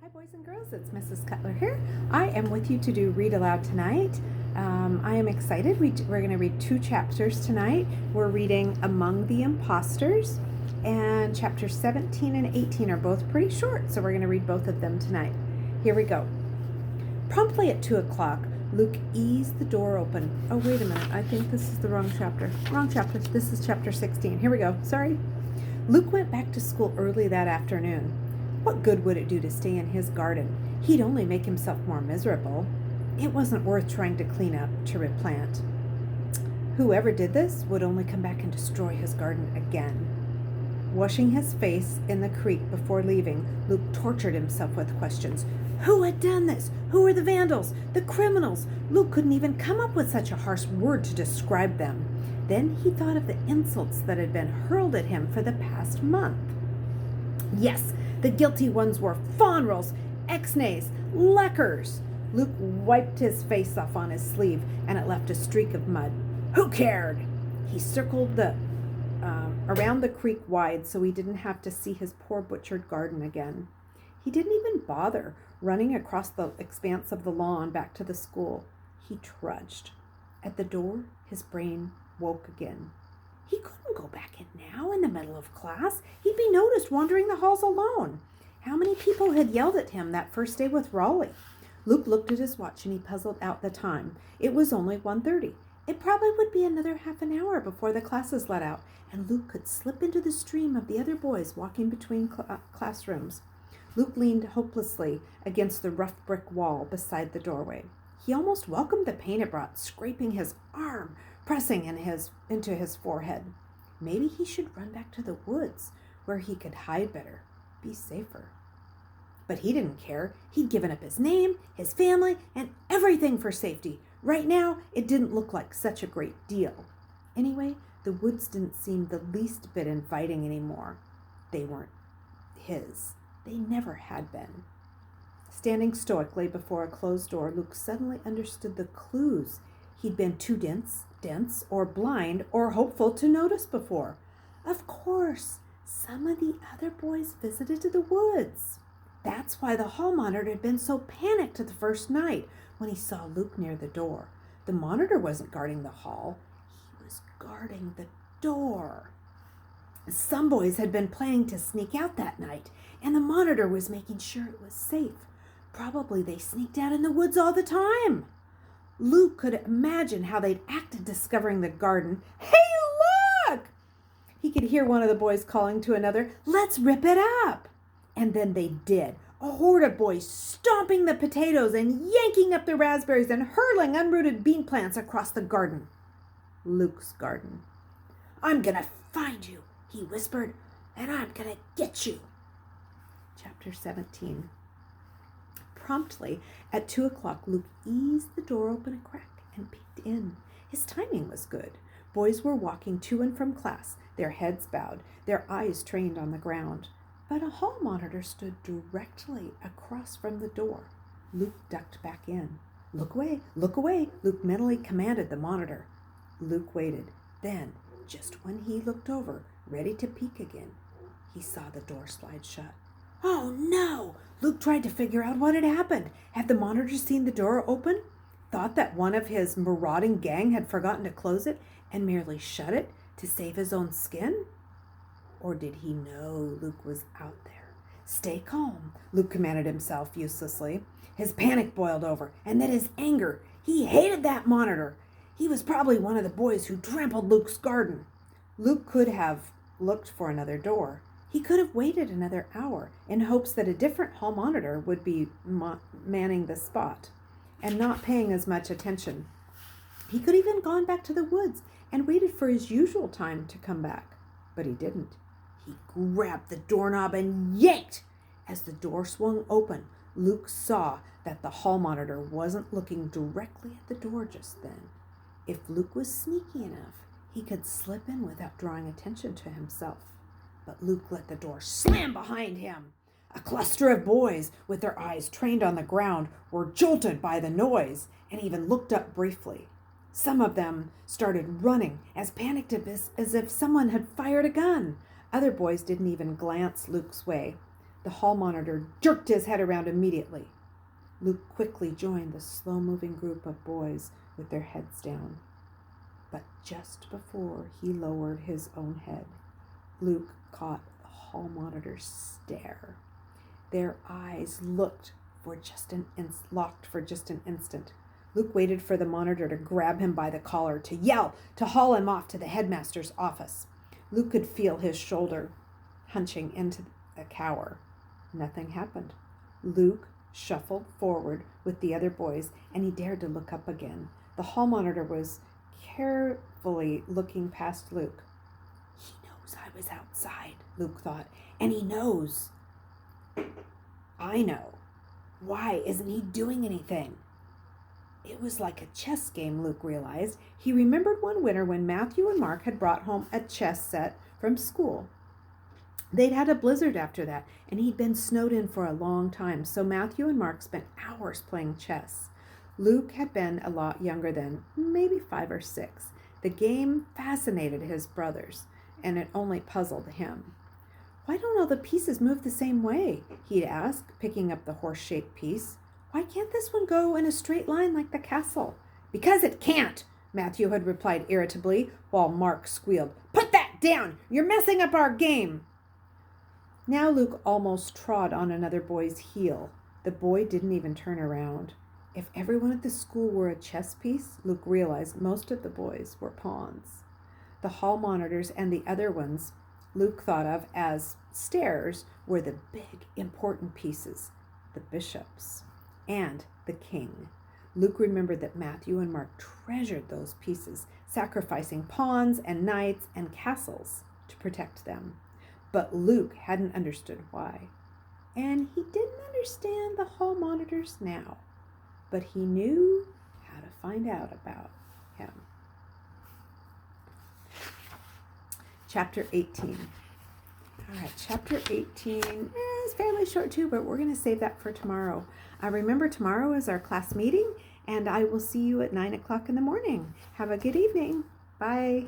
Hi boys and girls, it's Mrs. Cutler here. I am with you to do Read Aloud tonight. I am excited. We're going to read 2 chapters tonight. We're reading Among the Imposters, and chapters 17 and 18 are both pretty short, so we're going to read both of them tonight. Here we go. Promptly at 2 o'clock, Luke eased the door open. Oh, wait a minute. I think this is the wrong chapter. Wrong chapter. This is chapter 16. Here we go. Sorry. Luke went back to school early that afternoon. What good would it do to stay in his garden? He'd only make himself more miserable. It wasn't worth trying to clean up, to replant. Whoever did this would only come back and destroy his garden again. Washing his face in the creek before leaving, Luke tortured himself with questions. Who had done this? Who were the vandals? The criminals? Luke couldn't even come up with such a harsh word to describe them. Then he thought of the insults that had been hurled at him for the past month. Yes, the guilty ones were fawnrels, ex-nays, leckers. Luke wiped his face off on his sleeve, and it left a streak of mud. Who cared? He circled around the creek wide so he didn't have to see his poor butchered garden again. He didn't even bother running across the expanse of the lawn back to the school. He trudged. At the door, his brain woke again. He couldn't go back in now in the middle of class. He'd be noticed wandering the halls alone. How many people had yelled at him that first day with Raleigh? Luke looked at his watch and he puzzled out the time. It was only 1:30. It probably would be another half an hour before the classes let out, and Luke could slip into the stream of the other boys walking between classrooms. Luke leaned hopelessly against the rough brick wall beside the doorway. He almost welcomed the pain it brought, scraping his arm, pressing into his forehead. Maybe he should run back to the woods, where he could hide better, be safer. But he didn't care. He'd given up his name, his family, and everything for safety. Right now, it didn't look like such a great deal. Anyway, the woods didn't seem the least bit inviting anymore. They weren't his. They never had been. Standing stoically before a closed door, Luke suddenly understood the clues he'd been too dense, or blind, or hopeful to notice before. Of course, some of the other boys visited the woods. That's why the hall monitor had been so panicked the first night when he saw Luke near the door. The monitor wasn't guarding the hall. He was guarding the door. Some boys had been planning to sneak out that night, and the monitor was making sure it was safe. Probably they sneaked out in the woods all the time. Luke could imagine how they'd acted discovering the garden. Hey, look! He could hear one of the boys calling to another, let's rip it up. And then they did. A horde of boys stomping the potatoes and yanking up the raspberries and hurling unrooted bean plants across the garden. Luke's garden. I'm going to find you, he whispered, and I'm going to get you. Chapter 17. Promptly at 2 o'clock, Luke eased the door open a crack and peeked in. His timing was good. Boys were walking to and from class, their heads bowed, their eyes trained on the ground. But a hall monitor stood directly across from the door. Luke ducked back in. Look away, Luke mentally commanded the monitor. Luke waited. Then, just when he looked over, ready to peek again, he saw the door slide shut. Oh no! Luke tried to figure out what had happened. Had the monitor seen the door open? Thought that one of his marauding gang had forgotten to close it and merely shut it to save his own skin? Or did he know Luke was out there? Stay calm, Luke commanded himself uselessly. His panic boiled over, and then his anger. He hated that monitor. He was probably one of the boys who trampled Luke's garden. Luke could have looked for another door. He could have waited another hour in hopes that a different hall monitor would be manning the spot and not paying as much attention. He could have even gone back to the woods and waited for his usual time to come back, but he didn't. He grabbed the doorknob and yanked. As the door swung open, Luke saw that the hall monitor wasn't looking directly at the door just then. If Luke was sneaky enough, he could slip in without drawing attention to himself. But Luke let the door slam behind him. A cluster of boys, with their eyes trained on the ground, were jolted by the noise and even looked up briefly. Some of them started running, as panicked as if someone had fired a gun. Other boys didn't even glance Luke's way. The hall monitor jerked his head around immediately. Luke quickly joined the slow-moving group of boys with their heads down. But just before he lowered his own head, Luke caught the hall monitor's stare. Their eyes locked for just an instant. Luke waited for the monitor to grab him by the collar, to yell, to haul him off to the headmaster's office. Luke could feel his shoulder hunching into a cower. Nothing happened. Luke shuffled forward with the other boys, and he dared to look up again. The hall monitor was carefully looking past Luke. He knows I was outside, Luke thought, and he knows I know. Why isn't he doing anything? It was like a chess game, Luke realized. He remembered one winter when Matthew and Mark had brought home a chess set from school. They'd had a blizzard after that, and he'd been snowed in for a long time, so Matthew and Mark spent hours playing chess. Luke had been a lot younger then, maybe 5 or 6. The game fascinated his brothers, and it only puzzled him. Why don't all the pieces move the same way? He'd ask, picking up the horse-shaped piece. Why can't this one go in a straight line like the castle? Because it can't, Matthew had replied irritably, while Mark squealed, Put that down! You're messing up our game! Now Luke almost trod on another boy's heel. The boy didn't even turn around. If everyone at the school were a chess piece, Luke realized most of the boys were pawns. The hall monitors and the other ones Luke thought of as stairs were the big, important pieces, the bishops and the king. Luke remembered that Matthew and Mark treasured those pieces, sacrificing pawns and knights and castles to protect them. But Luke hadn't understood why. And he didn't understand the hall monitors now. But he knew how to find out about him. Chapter 18. All right, chapter 18 is fairly short too, but we're going to save that for tomorrow. Remember, tomorrow is our class meeting, and I will see you at 9 o'clock in the morning. Have a good evening. Bye.